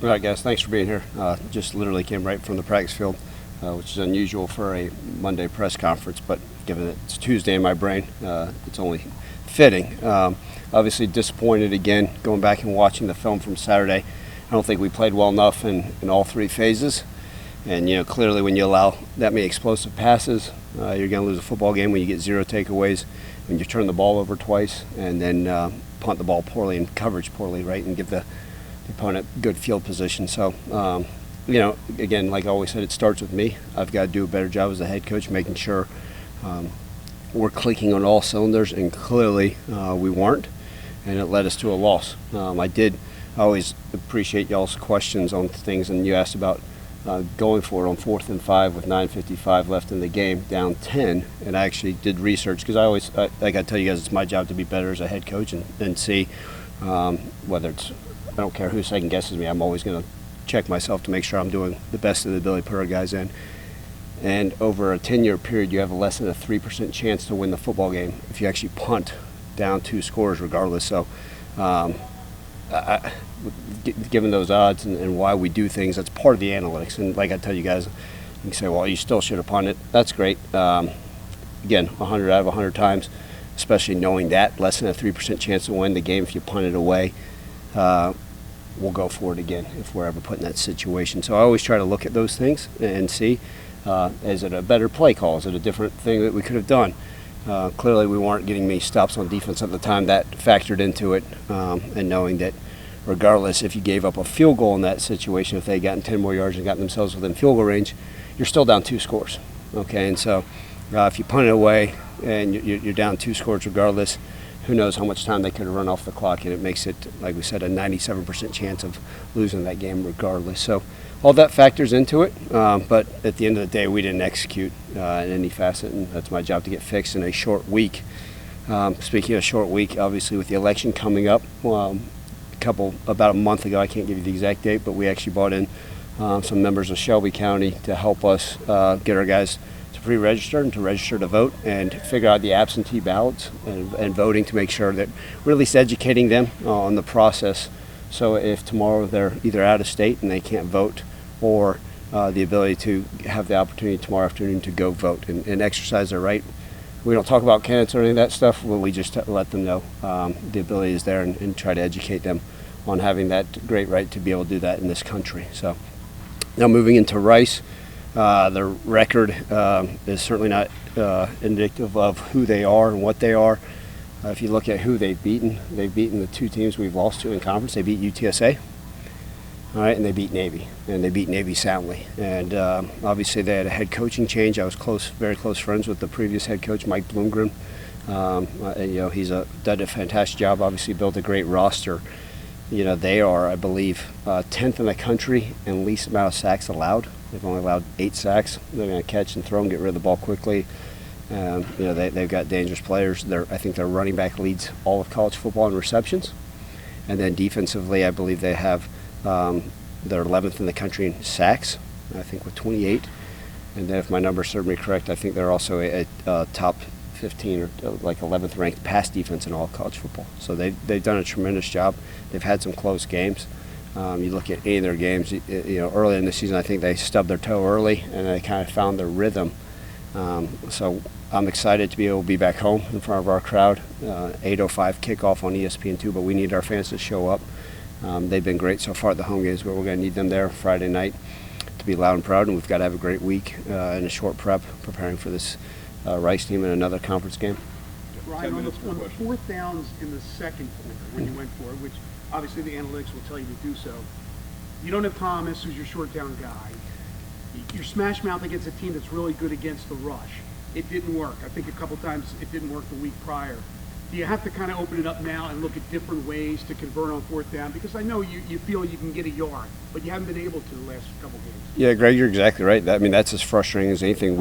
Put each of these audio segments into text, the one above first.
All right, guys, thanks for being here. Just literally came right from the practice field, which is unusual for a Monday press conference, but given that it's Tuesday in my brain, it's only fitting. Obviously disappointed again, going back and watching the film from Saturday. I don't think we played well enough in all three phases. And, clearly when you allow that many explosive passes, you're going to lose a football game when you get 0 takeaways, when you turn the ball over twice, and then punt the ball poorly and coverage poorly, right, and give the opponent good field position. So, again, like I always said, it starts with me. I've got to do a better job as a head coach, making sure we're clicking on all cylinders, and clearly we weren't, and it led us to a loss. I always appreciate y'all's questions on things, and you asked about going for it on 4th and 5 with 9:55 left in the game, down 10, and I actually did research because like I tell you guys, it's my job to be better as a head coach and see whether it's, I don't care who second guesses me, I'm always going to check myself to make sure I'm doing the best of the ability to put our guys in. And over a 10-year period, you have a less than a 3% chance to win the football game if you actually punt down 2 scores regardless. So given those odds and why we do things, that's part of the analytics. And like I tell you guys, you can say, well, you still should have punted. That's great. Again, 100 out of 100 times, especially knowing that, less than a 3% chance to win the game if you punt it away. We'll go for it again if we're ever put in that situation. So I always try to look at those things and see, is it a better play call? Is it a different thing that we could have done? Clearly we weren't getting many stops on defense at the time. That factored into it, and knowing that regardless if you gave up a field goal in that situation, if they had gotten 10 more yards and gotten themselves within field goal range, you're still down 2 scores. Okay, and so if you punt it away and you're down 2 scores regardless, who knows how much time they could have run off the clock, and it makes it, like we said, a 97% chance of losing that game regardless. So all that factors into it, but at the end of the day, we didn't execute in any facet, and that's my job to get fixed in a short week. Speaking of short week, obviously with the election coming up, about a month ago, I can't give you the exact date, but we actually brought in some members of Shelby County to help us get our guys to pre-register and to register to vote and figure out the absentee ballots and voting, to make sure that we're at least educating them on the process. So if tomorrow they're either out of state and they can't vote, or the ability to have the opportunity tomorrow afternoon to go vote and exercise their right. We don't talk about candidates or any of that stuff. We just let them know the ability is there, and try to educate them on having that great right to be able to do that in this country. So now moving into Rice, the record is certainly not indicative of who they are and what they are. If you look at who they've beaten the 2 teams we've lost to in conference. They beat UTSA, all right, and they beat Navy, and they beat Navy soundly. And obviously they had a head coaching change. I was very close friends with the previous head coach, Mike Bloomgren. He's done a fantastic job, obviously built a great roster. They are, I believe, 10th in the country in least amount of sacks allowed. They've only allowed 8 sacks. They're going to catch and throw and get rid of the ball quickly. They've got dangerous players. I think their running back leads all of college football in receptions. And then defensively, I believe they have they're 11th in the country in sacks, I think, with 28. And then if my numbers serve me correct, I think they're also a top 15 or like 11th ranked pass defense in all of college football. So they've done a tremendous job. They've had some close games. You look at any of their games, early in the season, I think they stubbed their toe early, and they kind of found their rhythm. So I'm excited to be able to be back home in front of our crowd. 8:05 kickoff on ESPN2, but we need our fans to show up. They've been great so far at the home games, but we're going to need them there Friday night to be loud and proud, and we've got to have a great week and a short prep preparing for this Rice team in another conference game. Ryan, on the 4th downs in the second quarter, when you went for it, which obviously the analytics will tell you to do so, you don't have Thomas, who's your short down guy. You're smash mouth against a team that's really good against the rush. It didn't work. I think a couple times it didn't work the week prior. Do you have to kind of open it up now and look at different ways to convert on 4th down? Because I know you feel you can get a yard, but you haven't been able to the last couple games. Yeah, Greg, you're exactly right. I mean, that's as frustrating as anything.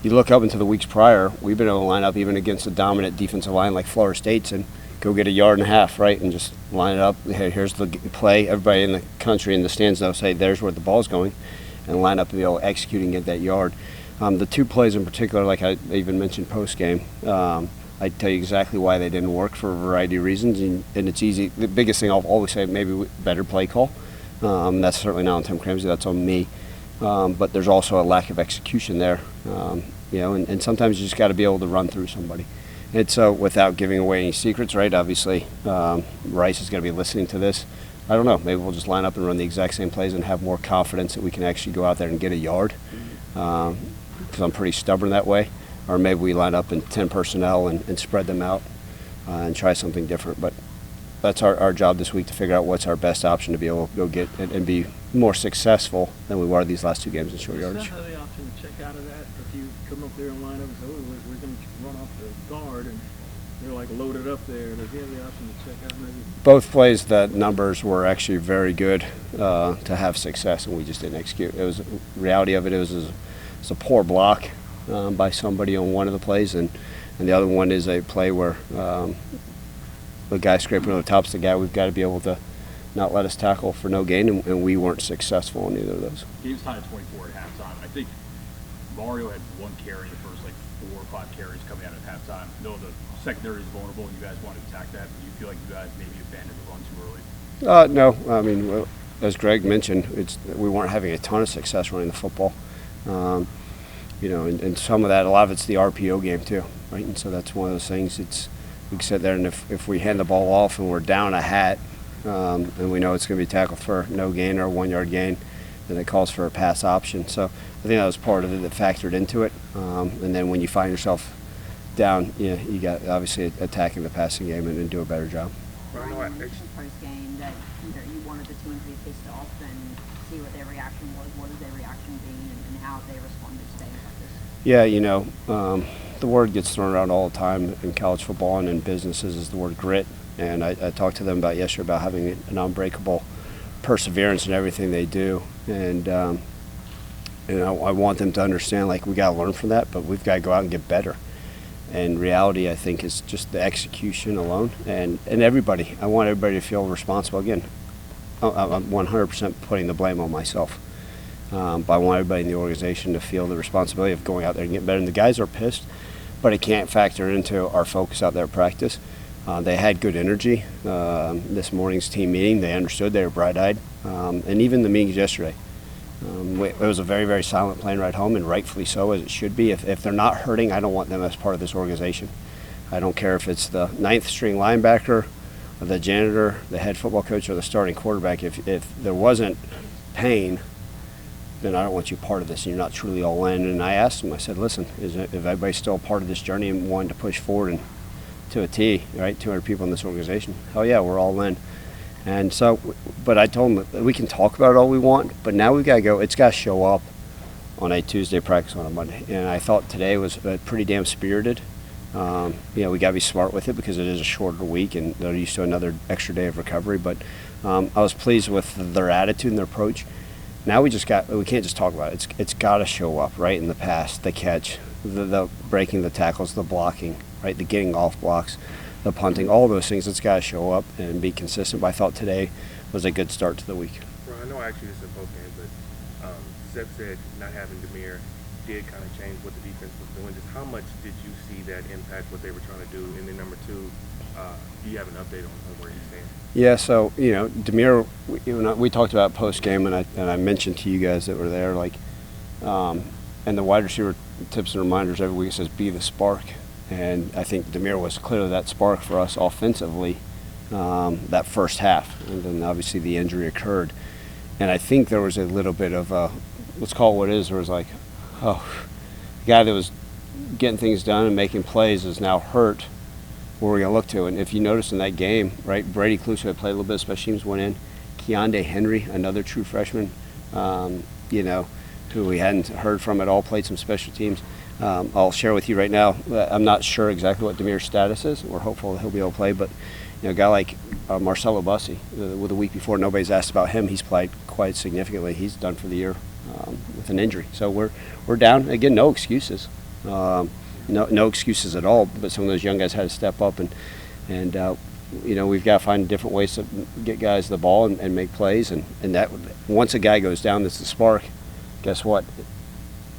You look up into the weeks prior, we've been able to line up even against a dominant defensive line like Florida State's and go get a yard and a half, right, and just line it up. Hey, here's the play. Everybody in the country in the stands now say, there's where the ball's going, and line up and be able to execute and get that yard. The 2 plays in particular, like I even mentioned post-game, I tell you exactly why they didn't work for a variety of reasons, and it's easy. The biggest thing I'll always say, maybe better play call. That's certainly not on Tim Cramsey, that's on me. But there's also a lack of execution there, and sometimes you just got to be able to run through somebody. And so without giving away any secrets, right, obviously Rice is going to be listening to this. I don't know, maybe we'll just line up and run the exact same plays and have more confidence that we can actually go out there and get a yard, because I'm pretty stubborn that way. Or maybe we line up in 10 personnel and spread them out and try something different. But that's our job this week, to figure out what's our best option to be able to go get and be more successful than we were these last 2 games in short yardage. You still have the option to check out of that if you come up there and line up and say, oh, we're going to run off the guard, and they're like loaded up there. Does he have the option to check out maybe? Both plays, the numbers were actually very good to have success, and we just didn't execute. It was reality of it. It was a poor block by somebody on one of the plays, and the other one is a play where the guy scraping over the top's the guy. We've got to be able to not let us tackle for no gain, and we weren't successful in either of those. Game's tied at 24 at halftime. I think Mario had 1 carry in the first 4 or 5 carries coming out at halftime. No, the secondary is vulnerable, and you guys want to attack that. Do you feel like you guys maybe abandoned the run too early? No, I mean, as Greg mentioned, we weren't having a ton of success running the football. And some of that, a lot of it's the RPO game too, right? And so that's one of those things. We can sit there, and if we hand the ball off and we're down a hat, and we know it's going to be tackled for no gain or a 1-yard gain, then it calls for a pass option. So I think that was part of it that factored into it. And then when you find yourself down, you got obviously attacking the passing game and do a better job. Ryan, you mentioned post-game that you wanted the team to be pissed off and see what their reaction was. What has their reaction been, and how have they responded to things like this? Yeah, the word gets thrown around all the time in college football and in businesses is the word grit. And I talked to them about yesterday about having an unbreakable perseverance in everything they do. And I want them to understand, we got to learn from that, but we've got to go out and get better. And reality, I think, is just the execution alone. And everybody, I want everybody to feel responsible. Again, I'm 100% putting the blame on myself. But I want everybody in the organization to feel the responsibility of going out there and getting better. And the guys are pissed, but it can't factor into our focus out there at practice. They had good energy. This morning's team meeting, they understood, they were bright-eyed. And even the meetings yesterday. It was a very, very silent plane ride home, and rightfully so, as it should be. If they're not hurting, I don't want them as part of this organization. I don't care if it's the 9th string linebacker, or the janitor, the head football coach, or the starting quarterback. If there wasn't pain, then I don't want you part of this, and you're not truly all in. And I asked them, I said, listen, is everybody still a part of this journey and wanting to push forward and to a T, right? 200 people in this organization. Hell yeah, we're all in. And so, but I told them that we can talk about it all we want, but now we've got to go. It's got to show up on a Tuesday, practice on a Monday. And I thought today was pretty damn spirited. We got to be smart with it because it is a shorter week and they're used to another extra day of recovery. But I was pleased with their attitude and their approach. Now we can't just talk about it. It's got to show up, right? In the pass, the catch, the breaking the tackles, the blocking, right? The getting off blocks, the punting, all those things. It's got to show up and be consistent. But I thought today was a good start to the week. Well, I know I asked you this in post-game, but Seth said not having Demir did kind of change what the defense was doing. Just how much did you see that impact what they were trying to do? And then number two, do you have an update on where he's standing? Yeah, so, Demir, we talked about post-game, and I mentioned to you guys that were there, and the wide receiver tips and reminders every week says, be the spark. And I think Demir was clearly that spark for us offensively that first half. And then obviously the injury occurred. And I think there was a little bit of let's call it what it is, there was the guy that was getting things done and making plays is now hurt. Where we're going to look to. And if you notice in that game, right, Brady Cluse, who had played a little bit of special teams, went in. Keondae Henry, another true freshman, who we hadn't heard from at all, played some special teams. I'll share with you right now, I'm not sure exactly what Demir's status is. We're hopeful that he'll be able to play. But a guy like Marcelo Bussi, with a week before, nobody's asked about him. He's played quite significantly. He's done for the year with an injury. So we're down. Again, no excuses. No excuses at all, but some of those young guys had to step up, and we've got to find different ways to get guys the ball and make plays, and that once a guy goes down, that's the spark. Guess what?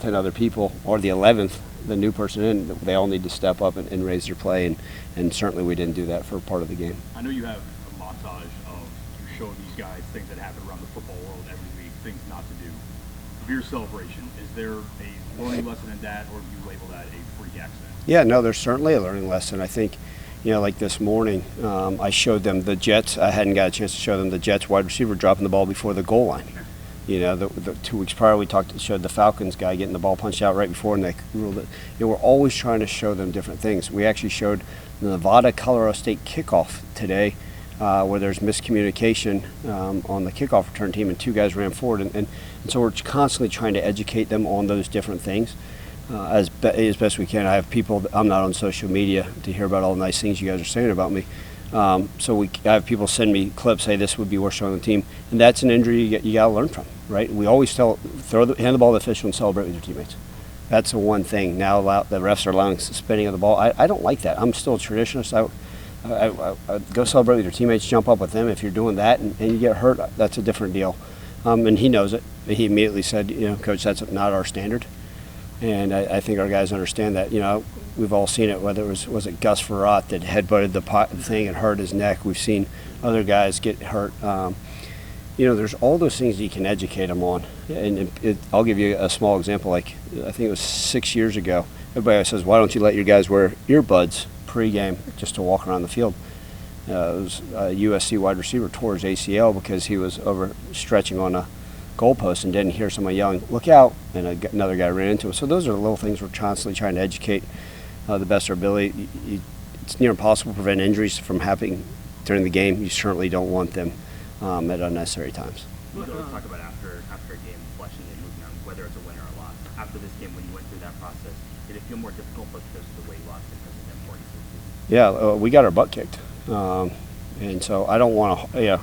10 other people, or the 11th, the new person in, they all need to step up and raise their play, and certainly we didn't do that for part of the game. I know you have a montage of you showing these guys things that happen around the football world every week, things not to do. Beer celebration, is there a learning lesson in that, or do you label that a freak accident? Yeah, no, there's certainly a learning lesson. I think, like this morning, I showed them the Jets. I hadn't got a chance to show them the Jets wide receiver dropping the ball before the goal line. The 2 weeks prior, we showed the Falcons guy getting the ball punched out right before, and they ruled it. We're always trying to show them different things. We actually showed the Nevada-Colorado State kickoff today, where there's miscommunication on the kickoff return team, and 2 guys ran forward. And so we're constantly trying to educate them on those different things as best we can. I have people, I'm not on social media to hear about all the nice things you guys are saying about me. So I have people send me clips, hey, this would be worth showing the team. And that's an injury you got to learn from, right? We always hand the ball to the official and celebrate with your teammates. That's the one thing. Now the refs are allowing spinning of the ball. I don't like that. I'm still a traditionalist. I go celebrate with your teammates, jump up with them. If you're doing that and you get hurt, that's a different deal. And he knows it. He immediately said, Coach, that's not our standard. And I think our guys understand that. We've all seen it, whether it was it Gus Farrat that headbutted the thing and hurt his neck. We've seen other guys get hurt. There's all those things you can educate them on. And I'll give you a small example. Like, I think it was 6 years ago, everybody always says, why don't you let your guys wear earbuds pregame just to walk around the field? It was a USC wide receiver tore his ACL because he was overstretching on a goalpost and didn't hear someone yelling, look out, and another guy ran into him. So those are the little things we're constantly trying to educate the best of our ability. It's near impossible to prevent injuries from happening during the game. You certainly don't want them at unnecessary times. You always talk about after a game, fleshing and moving on, whether it's a win or a loss. After this game, when you went through that process, did it feel more difficult because of the way you lost it, because of the importance of the season? Yeah, we got our butt kicked. And so I don't want to,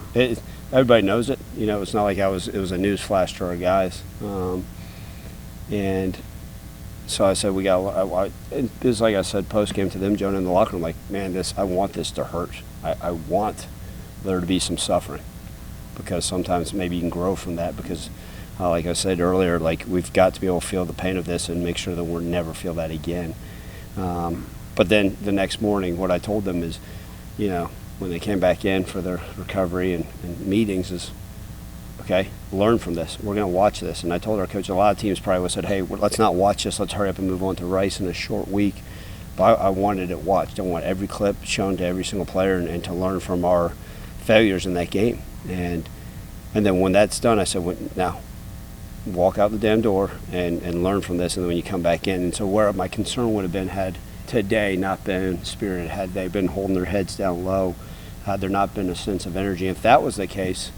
everybody knows it. It's not like it was a news flash to our guys. And so I said, it was like I said post-game to them, Jonah, in the locker room, like, man, I want this to hurt. I want there to be some suffering, because sometimes maybe you can grow from that, because like I said earlier, like, we've got to be able to feel the pain of this and make sure that we'll never feel that again. But then the next morning, what I told them is, when they came back in for their recovery and meetings is, okay, learn from this. We're going to watch this. And I told our coach, a lot of teams probably would have said, hey, let's not watch this. Let's hurry up and move on to Rice in a short week. But I wanted it watched. I want every clip shown to every single player and to learn from our failures in that game. And then when that's done, I said, now walk out the damn door and learn from this. And then when you come back in. And so where my concern would have been had today not been spirited, had they been holding their heads down low, had there not been a sense of energy. If that was the case,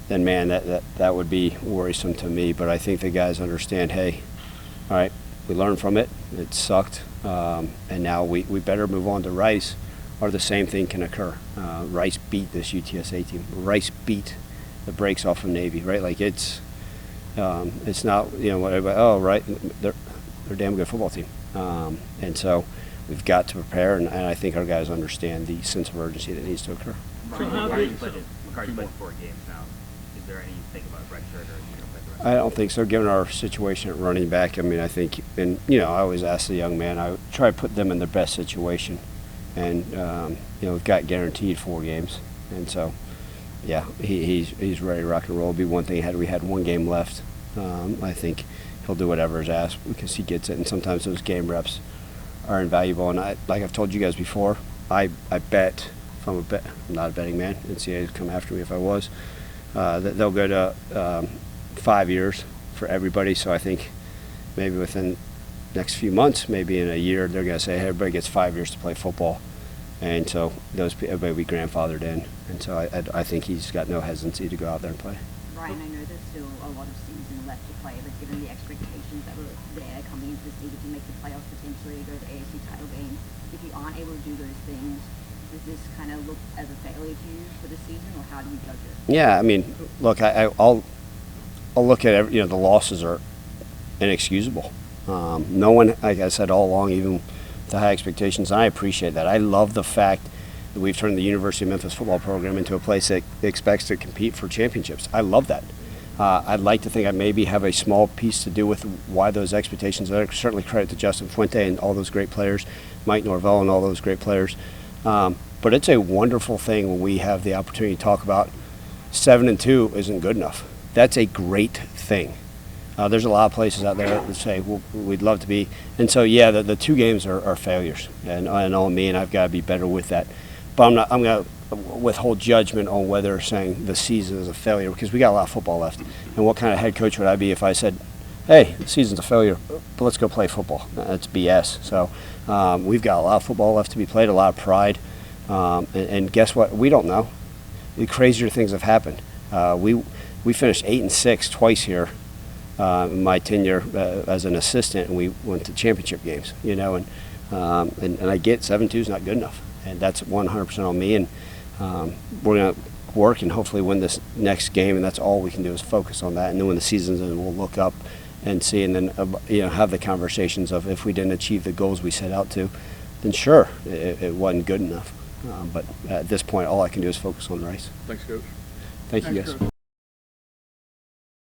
then man, that would be worrisome to me. But I think the guys understand, hey, all right, we learned from it. It sucked. And now we better move on to Rice, or the same thing can occur. Rice beat this UTSA team. Rice beat the brakes off of Navy, right? Like, it's not, what everybody, oh, right, they're a damn good football team. And so we've got to prepare, and I think our guys understand the sense of urgency that needs to occur. McCarty's played 4 games now. Is there anything about red shirt, or are you going to play the rest? I don't think so, given our situation at running back. I mean, I think, and I always ask the young man, I try to put them in their best situation. And, we've got guaranteed 4 games. And so, yeah, he's ready to rock and roll. It'd be one thing had we had 1 game left. I think he'll do whatever is asked because he gets it. And sometimes those game reps are invaluable. And like I've told you guys before, I bet, if I'm not a betting man, NCAA would come after me if I was, that they'll go to 5 years for everybody. So I think maybe within next few months, maybe in a year, they're going to say, hey, everybody gets 5 years to play football. And so everybody will be grandfathered in. And so I think he's got no hesitancy to go out there and play. Ryan, I know there's still a lot of season left to play, but given the expectations that were there coming into the season to make the playoffs, potentially go to the AFC title game, if you aren't able to do those things, does this kind of look as a failure to you for the season, or how do you judge it? Yeah, I mean, look, I'll look at the losses are inexcusable. No one, like I said all along, even the high expectations, and I appreciate that. I love the fact that we've turned the University of Memphis football program into a place that expects to compete for championships. I love that. I'd like to think I maybe have a small piece to do with why those expectations are. Certainly credit to Justin Fuente and all those great players, Mike Norvell and all those great players. But it's a wonderful thing when we have the opportunity to talk about 7-2 isn't good enough. That's a great thing. There's a lot of places out there that say, well, we'd love to be. And so, yeah, the 2 games are failures. And I know me, and I've got to be better with that. But I'm going to withhold judgment on whether saying the season is a failure, because we got a lot of football left. And what kind of head coach would I be if I said, hey, the season's a failure, but let's go play football? That's BS. So we've got a lot of football left to be played, a lot of pride. And guess what? We don't know. The crazier things have happened. We finished 8-6 twice here in my tenure as an assistant, and we went to championship games. And I get 7-2 is not good enough, and that's 100% on me. And we're going to work and hopefully win this next game, and that's all we can do is focus on that. And then when the season's in, we'll look up and see, and then have the conversations of if we didn't achieve the goals we set out to, then sure, it wasn't good enough. But at this point, all I can do is focus on the race. Thanks, Coach. Thank you, Thanks, guys. Coach.